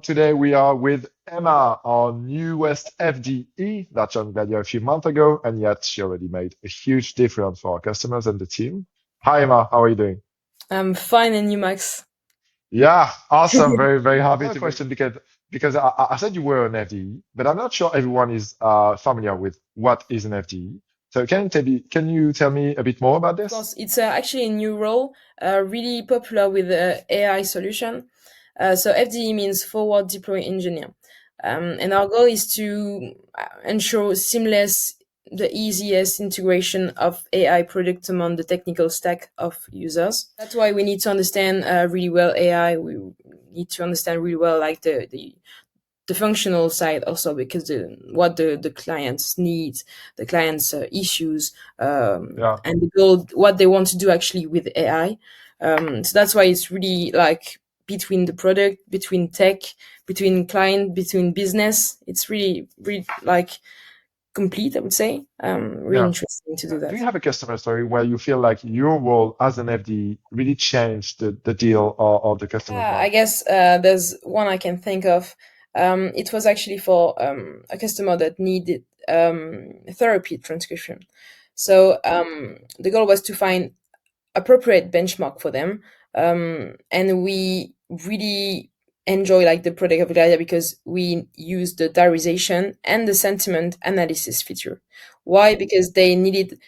Today we are with Emma, our newest FDE that joined Gladia a few months ago, and yet she already made a huge difference for our customers and the team. Hi Emma, how are you doing? I'm fine, and you, Max? Yeah, awesome. Very, very happy to question because I said you were an FDE, but I'm not sure everyone is familiar with what is an FDE. So can you tell me a bit more about Of this? course, it's actually a new role, really popular with AI solution. So FDE means forward deploy engineer, and our goal is to ensure seamless, the easiest integration of AI products among the technical stack of users. That's why we need to understand really well AI. We need to understand really well like the functional side also because what the clients need, the clients issues, Yeah, and the goal, what they want to do actually with AI. So that's why it's really like between the product, between tech, between client, between business. It's really like complete, I would say. Really yeah. interesting to do Do that. you have a customer story where you feel like your role as an FD really changed the deal or the customer's Yeah, I life? guess there's one I can think of. It was actually for a customer that needed therapy transcription. So the goal was to find appropriate benchmark for them, and we really enjoy like the product of Gladia because we use the diarization and the sentiment analysis feature. Why? Because they needed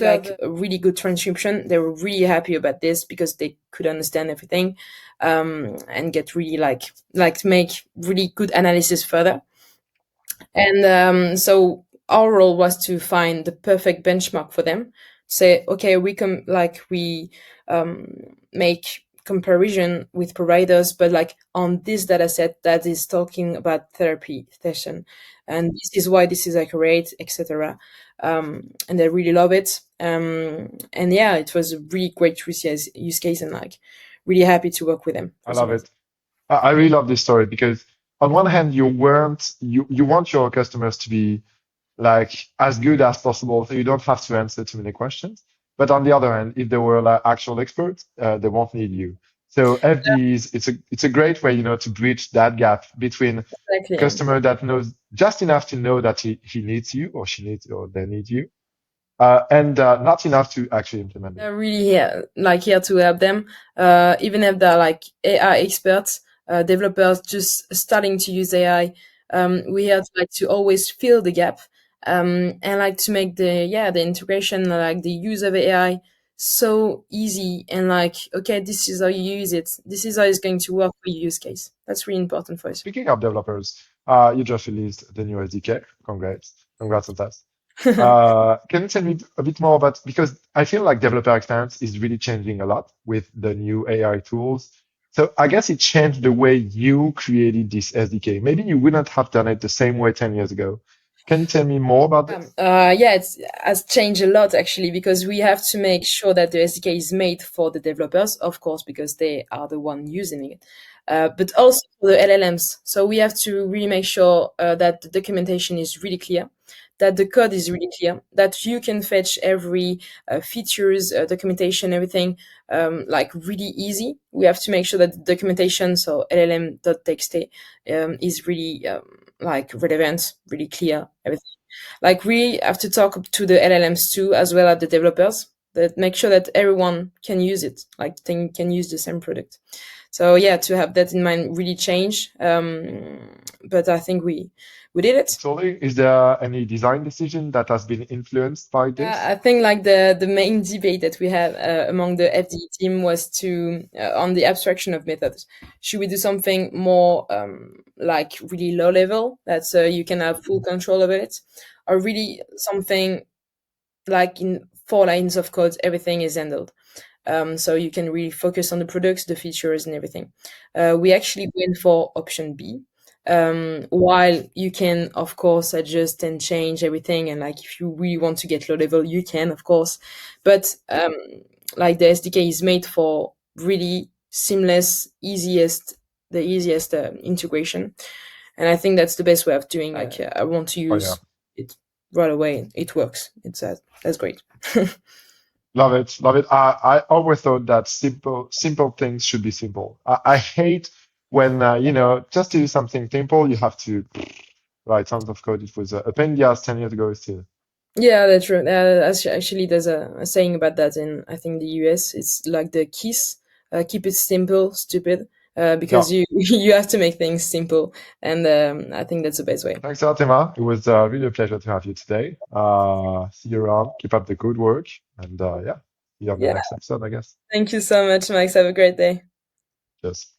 like a really good transcription. They were really happy about this because they could understand everything, and get really like make really good analysis further. And so our role was to find the perfect benchmark for them. Say, okay, we make comparison with providers, but like on this data set that is talking about therapy session, and this is why this is accurate, etc. And they really love it. And yeah, it was a really great use case, and like really happy to work with them I for some love reason. it. I really love this story because on one hand, you want your customers to be like as good as possible, so you don't have to answer too many questions. But on the other hand, if they were like actual experts, they won't need you. So FDs, it's a great way, to bridge that gap between a Exactly. Yeah. customer that knows just enough to know that he needs you or she needs or they need you, and not enough to actually implement it. They're really here to help them. Even if they're like AI experts, developers just starting to use AI. We have like to always fill the gap, and like to make the integration, like the use of AI so easy and like, okay, this is how you use it. This is how it's going to work for your use case. That's really important for us. Speaking of developers, you just released the new SDK. Congrats on that. Can you tell me a bit more about, because I feel like developer experience is really changing a lot with the new AI tools. So I guess it changed the way you created this SDK. Maybe you wouldn't have done it the same way 10 years ago. Can you tell me more about this? Yeah, it has changed a lot actually because we have to make sure that the SDK is made for the developers, of course, because they are the one using it, but also for the LLMs. So we have to really make sure that the documentation is really clear, that the code is really clear, that you can fetch every features, documentation, everything like really easy. We have to make sure that the documentation, so LLM.txt, is really like relevant, really clear, everything. Like we have to talk to the LLMs too, as well as the developers, that make sure that everyone can use it, like can use the same product. So yeah, to have that in mind really change. But I think we did it. Totally. Is there any design decision that has been influenced by Yeah, this? I think like the main debate that we had among the FD team was to on the abstraction of methods. Should we do something more like really low level that you can have full control over it, or really something like in 4 lines of code everything is handled, so you can really focus on the products, the features, and everything. We actually went for option B. While you can, of course, adjust and change everything, and like if you really want to get low level, you can, of course. But like the SDK is made for really seamless, the easiest integration, and I think that's the best way of doing. Like I want to Oh yeah. use it right away. It works. It's that's great. Love it. Love it. I always thought that simple things should be simple. I hate when just to do something simple, you have to write tons of code. It was a pain in the ass 10 years ago still. Yeah, that's true. Actually, there's a saying about that in, I think, the US. It's like the KISS, keep it simple, stupid, Yeah. because you you have to make things simple, and I think that's the best way. Thanks a lot, Emma. It was really a pleasure to have you today. See you around. Keep up the good work. And yeah, see you on the Yeah, next episode, I guess. thank you so much, Max. Have a great day. Cheers.